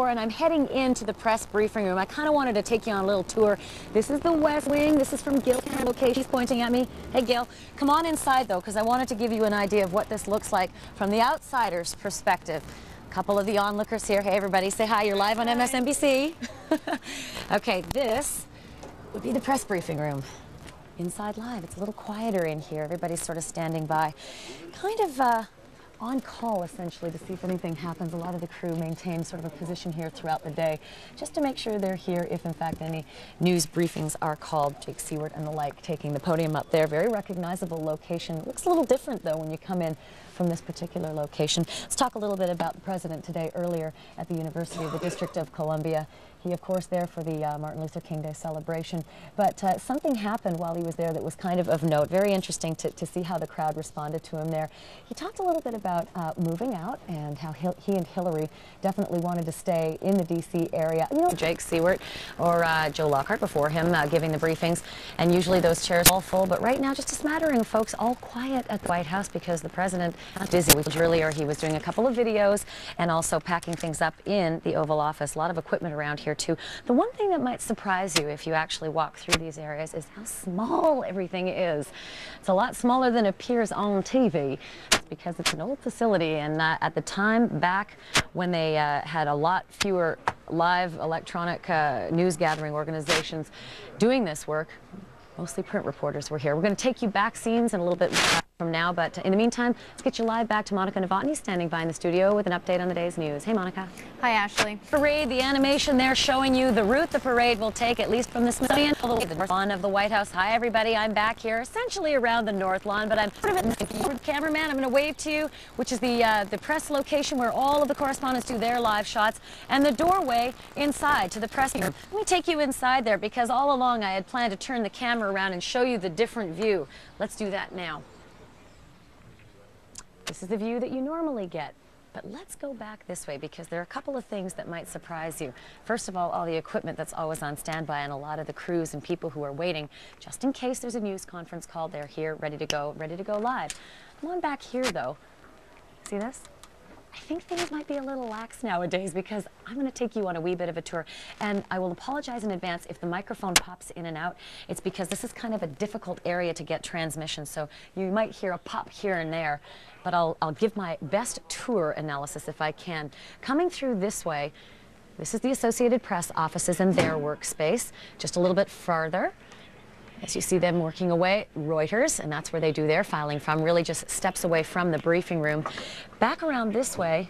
And I'm heading into the press briefing room. I kind of wanted to take you on a little tour. This is the West Wing. This is from Gil's location. She's pointing at me. Hey, Gil, come on inside, though, because I wanted to give you an idea of what this looks like from the outsider's perspective. A couple of the onlookers here. Hey, everybody, say hi. You're live on MSNBC. Okay, this would be the press briefing room. Inside live. It's a little quieter in here. Everybody's sort of standing by. Kind of on call, essentially, to see if anything happens. A lot of the crew maintain sort of a position here throughout the day, just to make sure they're here if, in fact, any news briefings are called. Jake Seward and the like taking the podium up there. Very recognizable location. Looks a little different, though, when you come in from this particular location. Let's talk a little bit about the president today, earlier at the University of the District of Columbia. He, of course, there for the Martin Luther King Day celebration. But something happened while he was there that was kind of note. Very interesting to see how the crowd responded to him there. He talked a little bit about moving out and how he and Hillary definitely wanted to stay in the D.C. area. You know, Jake Seward or Joe Lockhart before him giving the briefings. And usually those chairs are all full. But right now, just a smattering of folks all quiet at the White House because the president was busy. Earlier, he was doing a couple of videos and also packing things up in the Oval Office. A lot of equipment around here too. The one thing that might surprise you if you actually walk through these areas is how small everything is. It's a lot smaller than it appears on TV. It's because it's an old facility, and at the time back when they had a lot fewer live electronic news gathering organizations doing this work, mostly print reporters were here. We're going to take you back scenes in a little bit from now, but in the meantime, let's get you live back to Monica Novotny standing by in the studio with an update on the day's news. Hey, Monica. Hi, Ashleigh. Parade, the animation there showing you the route the parade will take, at least from the Smithsonian all the way to the north lawn of the White House. Hi, everybody. I'm back here, essentially around the north lawn, but I'm sort of a cameraman. I'm going to wave to you, which is the press location where all of the correspondents do their live shots, and the doorway inside to the press room. Let me take you inside there, because all along I had planned to turn the camera around and show you the different view. Let's do that now. This is the view that you normally get. But let's go back this way, because there are a couple of things that might surprise you. First of all the equipment that's always on standby, and a lot of the crews and people who are waiting, just in case there's a news conference called, they're here, ready to go live. Come on back here, though. See this? I think things might be a little lax nowadays, because I'm going to take you on a wee bit of a tour. And I will apologize in advance if the microphone pops in and out. It's because this is kind of a difficult area to get transmission, so you might hear a pop here and there. But I'll give my best tour analysis if I can. Coming through this way, this is the Associated Press offices and their workspace. Just a little bit farther, as you see them working away, Reuters, and that's where they do their filing from, really just steps away from the briefing room. Back around this way,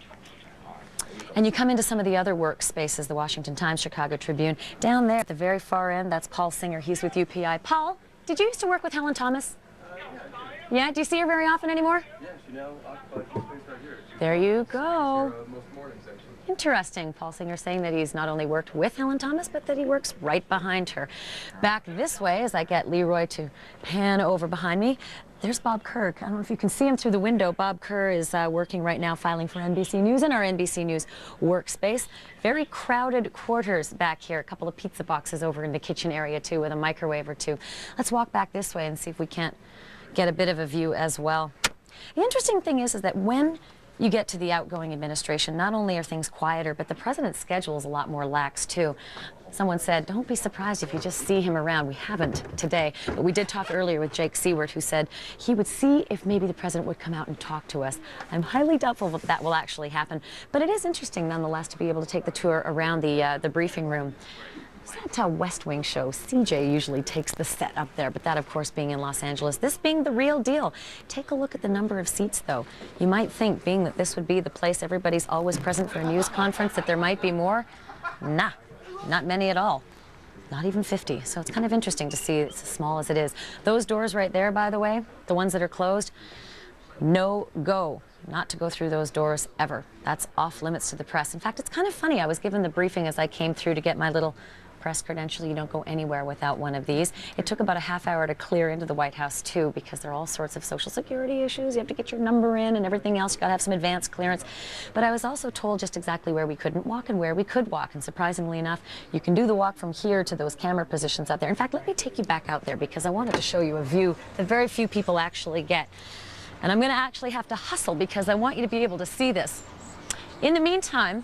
and you come into some of the other workspaces, the Washington Times, Chicago Tribune. Down there at the very far end, that's Paul Singer. He's with UPI. Paul, did you used to work with Helen Thomas? Yeah, do you see her very often anymore? Yeah, she now occupies the space right here. There you go. Most mornings, actually. Interesting. Paul Singer saying that he's not only worked with Helen Thomas, but that he works right behind her. Back this way, as I get Leroy to pan over behind me, there's Bob Kirk. I don't know if you can see him through the window. Bob Kerr is working right now, filing for NBC News in our NBC News workspace. Very crowded quarters back here. A couple of pizza boxes over in the kitchen area, too, with a microwave or two. Let's walk back this way and see if we can't get a bit of a view as well. The interesting thing is that when you get to the outgoing administration, not only are things quieter, but the president's schedule is a lot more lax, too. Someone said, don't be surprised if you just see him around. We haven't today, but we did talk earlier with Jake Seward, who said he would see if maybe the president would come out and talk to us. I'm highly doubtful that that will actually happen, but it is interesting, nonetheless, to be able to take the tour around the briefing room. It's that West Wing show. CJ usually takes the set up there, but that, of course, being in Los Angeles. This being the real deal. Take a look at the number of seats, though. You might think, being that this would be the place everybody's always present for a news conference, that there might be more. Nah, not many at all. Not even 50. So it's kind of interesting to see it's as small as it is. Those doors right there, by the way, the ones that are closed, no go. Not to go through those doors ever. That's off limits to the press. In fact, it's kind of funny. I was given the briefing as I came through to get my little press credential. You don't go anywhere without one of these. It took about a half hour to clear into the White House, too, because there are all sorts of Social Security issues. You have to get your number in and everything else. You got to have some advanced clearance. But I was also told just exactly where we couldn't walk and where we could walk. And surprisingly enough, you can do the walk from here to those camera positions out there. In fact, let me take you back out there, because I wanted to show you a view that very few people actually get. And I'm going to actually have to hustle, because I want you to be able to see this. In the meantime,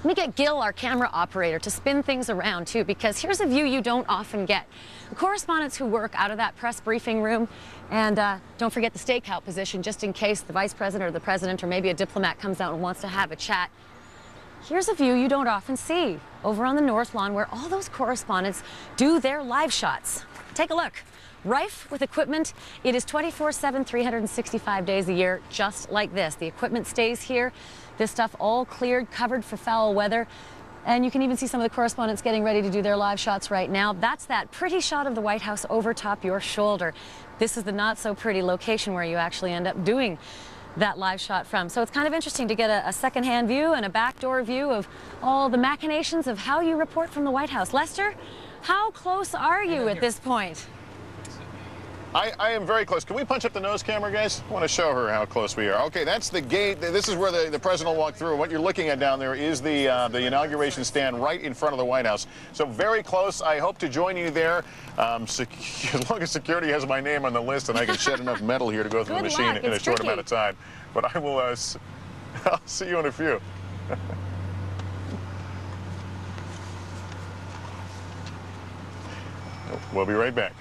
Let me get Gil, our camera operator, to spin things around too, because here's a view you don't often get. The correspondents who work out of that press briefing room, and don't forget the stakeout position just in case the vice president or the president or maybe a diplomat comes out and wants to have a chat. Here's a view you don't often see over on the North Lawn where all those correspondents do their live shots. Take a look. Rife with equipment. It is 24/7, 365 days a year, just like this. The equipment stays here. This stuff all cleared, covered for foul weather. And you can even see some of the correspondents getting ready to do their live shots right now. That's that pretty shot of the White House over top your shoulder. This is the not so pretty location where you actually end up doing that live shot from. So it's kind of interesting to get a secondhand view and a backdoor view of all the machinations of how you report from the White House. Lestor, how close are you at this point? I am very close. Can we punch up the nose camera, guys? I want to show her how close we are. Okay, that's the gate. This is where the president will walk through. What you're looking at down there is the inauguration stand right in front of the White House. So very close. I hope to join you there. As long as security has my name on the list and I can shed enough metal here to go through the machine in a short amount of time. But I will, I'll see you in a few. We'll be right back.